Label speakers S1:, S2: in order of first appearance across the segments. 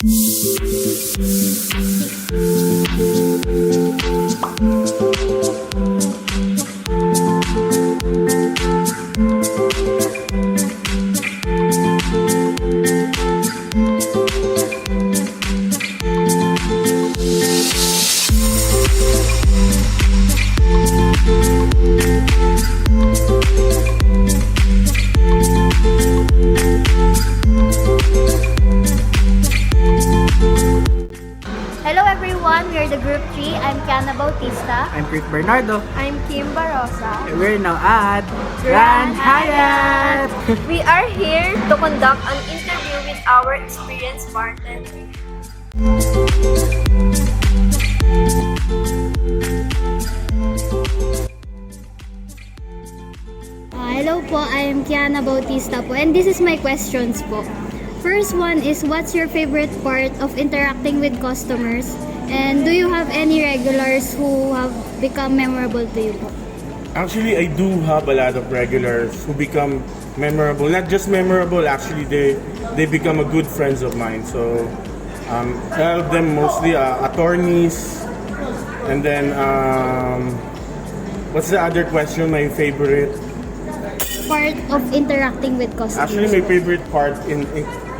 S1: Hello everyone, we're the group 3. I'm Kianna Bautista.
S2: I'm Bernardo.
S1: I'm Barrosa.
S2: And we're now at
S1: Grand
S2: Hyatt.
S1: We are here to conduct an interview with our experienced bartender. Hello po, I am Kianna Bautista po, and this is my questions po. First one is, what's your favorite part of interacting with customers? And do you have any regulars who have become memorable to you po?
S3: Actually, I do have a lot of regulars who become memorable. Not just memorable, actually, they become a good friends of mine. So, I have them mostly attorneys. And then, what's the other question? My favorite?
S1: Part of interacting with customers.
S3: Actually, my favorite part in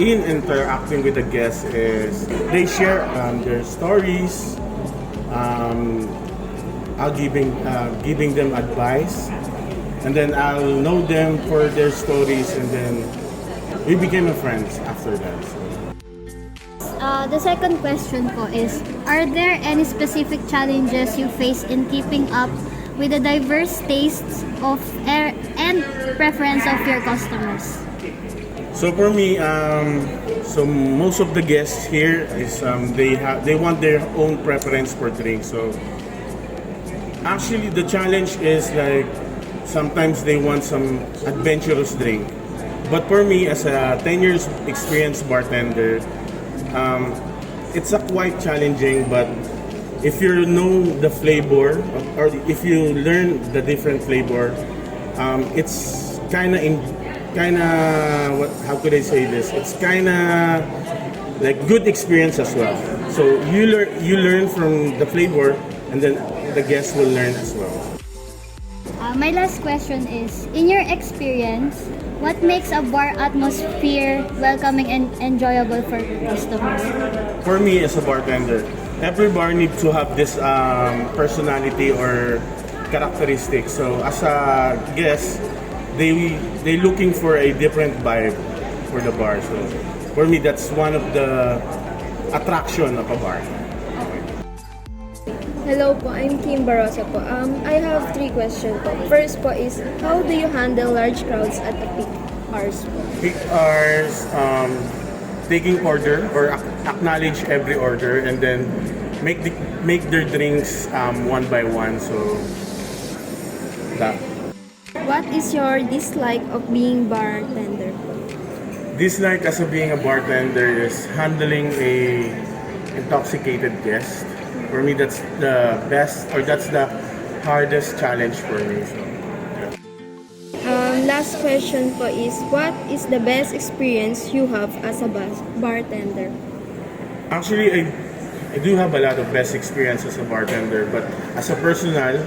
S3: interacting with the guests is they share their stories. I'll giving them advice, and then I'll know them for their stories, and then we became friends after that. So.
S1: The second question po is, are there any specific challenges you face in keeping up with the diverse tastes of and preference of your customers?
S3: So for me, so most of the guests here is they want their own preference for drinks. So actually, the challenge is like sometimes they want some adventurous drink. But for me, as a 10 years experienced bartender, it's a quite challenging. But if you know the flavor, or if you learn the different flavor, it's how could I say this? It's like good experience as well. So you learn from the flavor, and then the guests will learn as well.
S1: My last question is, in your experience, what makes a bar atmosphere welcoming and enjoyable for customers?
S3: For me as a bartender, every bar needs to have this personality or characteristic. So as a guest, they looking for a different vibe for the bar. So for me, that's one of the attraction of a bar.
S4: Hello po, I'm Barrosa po. I have 3 questions po. First po is, how do you handle large crowds at the peak hours po?
S3: Peak hours, taking order or acknowledge every order, and then make their drinks one by one. So that.
S4: What is your dislike of being bartender po?
S3: Dislike as of being a bartender is handling a intoxicated guest. For me, that's the best, or that's the hardest challenge for me. So, yeah.
S4: Last question po is, what is the best experience you have as a bartender?
S3: Actually, I do have a lot of best experience as a bartender, but as a personal,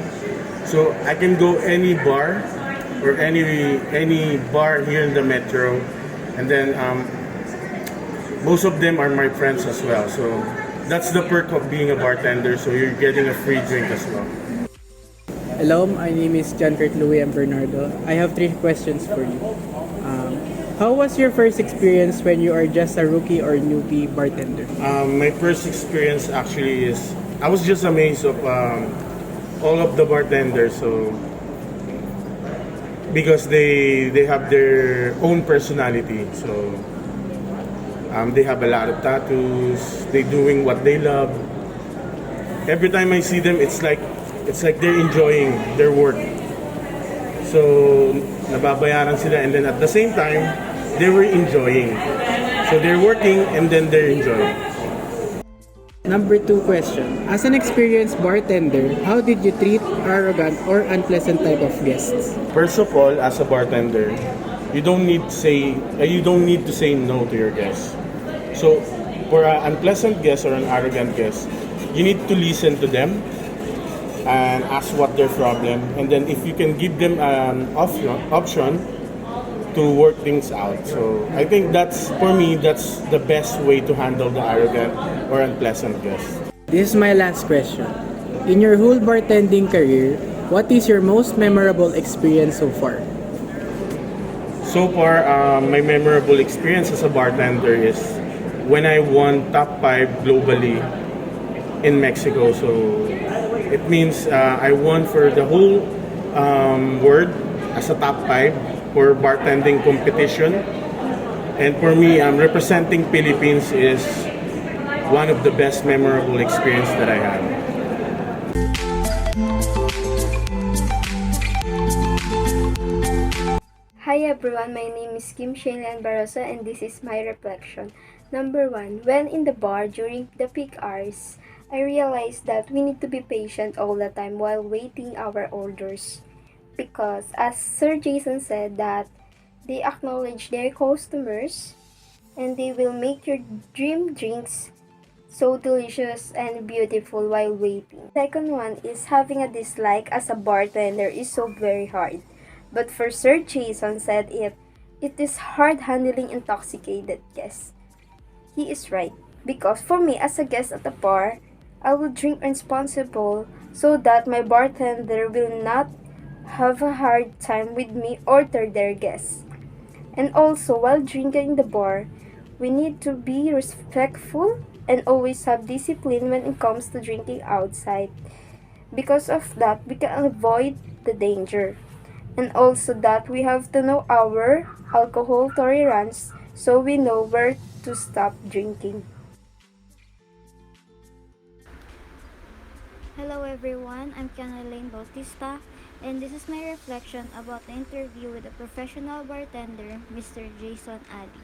S3: so I can go any bar or any bar here in the metro, and then most of them are my friends as well. So that's the perk of being a bartender. So you're getting a free drink as well.
S2: Hello, my name is Louis and Bernardo. I have 3 questions for you. How was your first experience when you are just a rookie or newbie bartender?
S3: My first experience actually is I was just amazed of all of the bartenders. So because they have their own personality. So they have a lot of tattoos. They doing what they love. Every time I see them, it's like they're enjoying their work. So nababayaran sila, and then at the same time, they were enjoying. So they're working and then they're enjoying.
S2: Number 2 question. As an experienced bartender, how did you treat arrogant or unpleasant type of guests?
S3: First of all, as a bartender, you don't need to say no to your guests. So for an unpleasant guest or an arrogant guest, you need to listen to them and ask what their problem, and then if you can give them an option to work things out. So I think that's, for me, that's the best way to handle the arrogant or unpleasant guest.
S2: This is my last question. In your whole bartending career, what is your most memorable experience so far?
S3: So far, my memorable experience as a bartender is when I won top 5 globally in Mexico. So it means I won for the whole world as a top 5 for bartending competition. And for me, representing Philippines is one of the best memorable experience that I had.
S4: Hi everyone, my name is Kianna Barrosa and this is my reflection. Number 1, when in the bar during the peak hours, I realized that we need to be patient all the time while waiting our orders. Because as Sir Jason said that they acknowledge their customers and they will make your dream drinks so delicious and beautiful while waiting. Second one is having a dislike as a bartender is so very hard. But for Sir Jason said it is hard handling intoxicated guests. He is right. Because for me as a guest at the bar, I will drink responsible so that my bartender will not have a hard time with me or to their guests. And also while drinking in the bar, we need to be respectful and always have discipline when it comes to drinking outside. Because of that, we can avoid the danger. And also that we have to know our alcohol tolerance so we know where to stop drinking.
S1: Hello everyone, I'm Kianna Bautista, and this is my reflection about the interview with a professional bartender, Mr. Jason Ali.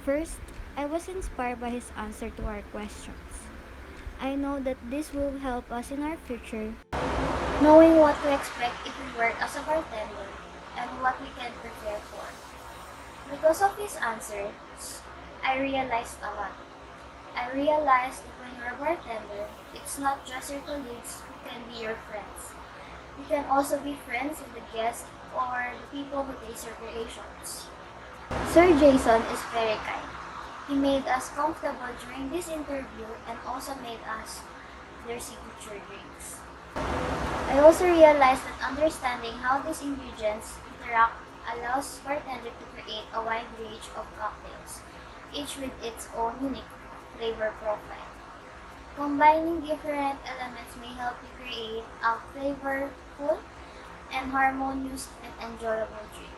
S1: First, I was inspired by his answer to our questions. I know that this will help us in our future, knowing what to expect if we work as a bartender and what we can prepare for. Because of his answers, I realized a lot. I realized that when you're a bartender, it's not just your colleagues who can be your friends. You can also be friends with the guests or the people who taste your creations. Sir Jason is very kind. He made us comfortable during this interview and also made us their signature drinks. I also realized that understanding how these ingredients interact allows bartender to create a wide range of cocktails, each with its own unique flavor profile. Combining different elements may help you create a flavorful and harmonious and enjoyable drink.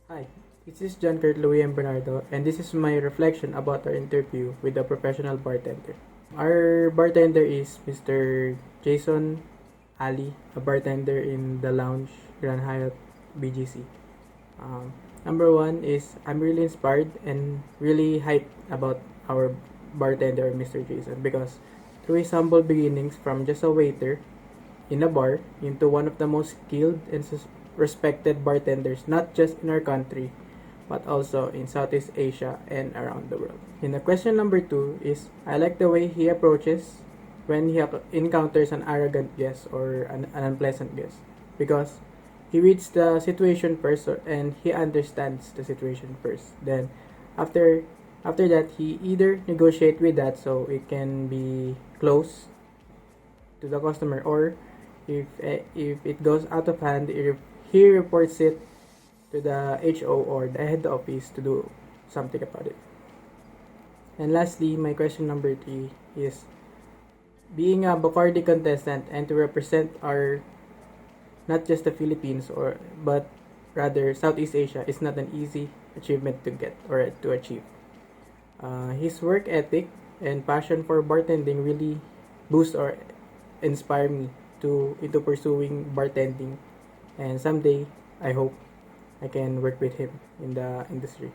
S2: Hi, this is Louis and Bernardo, and this is my reflection about our interview with a professional bartender. Our bartender is Mr. Jason Ali, a bartender in the lounge Grand Hyatt BGC. Number 1 is I'm really inspired and really hyped about our bartender, Mr. Jason, because through his humble beginnings from just a waiter in a bar into one of the most skilled and respected bartenders, not just in our country, but also in Southeast Asia and around the world. And the question number 2 is I like the way he approaches when he encounters an arrogant guest or an unpleasant guest, because he reads the situation first and he understands the situation first. Then after that, he either negotiate with that so it can be close to the customer, or if it goes out of hand, he reports it to the HO or the head office to do something about it. And lastly, my question number 3 is being a Bacardi contestant and to represent our not just the Philippines but rather Southeast Asia is not an easy achievement to get or to achieve. His work ethic and passion for bartending really boost or inspire me into pursuing bartending, and someday I hope I can work with him in the industry.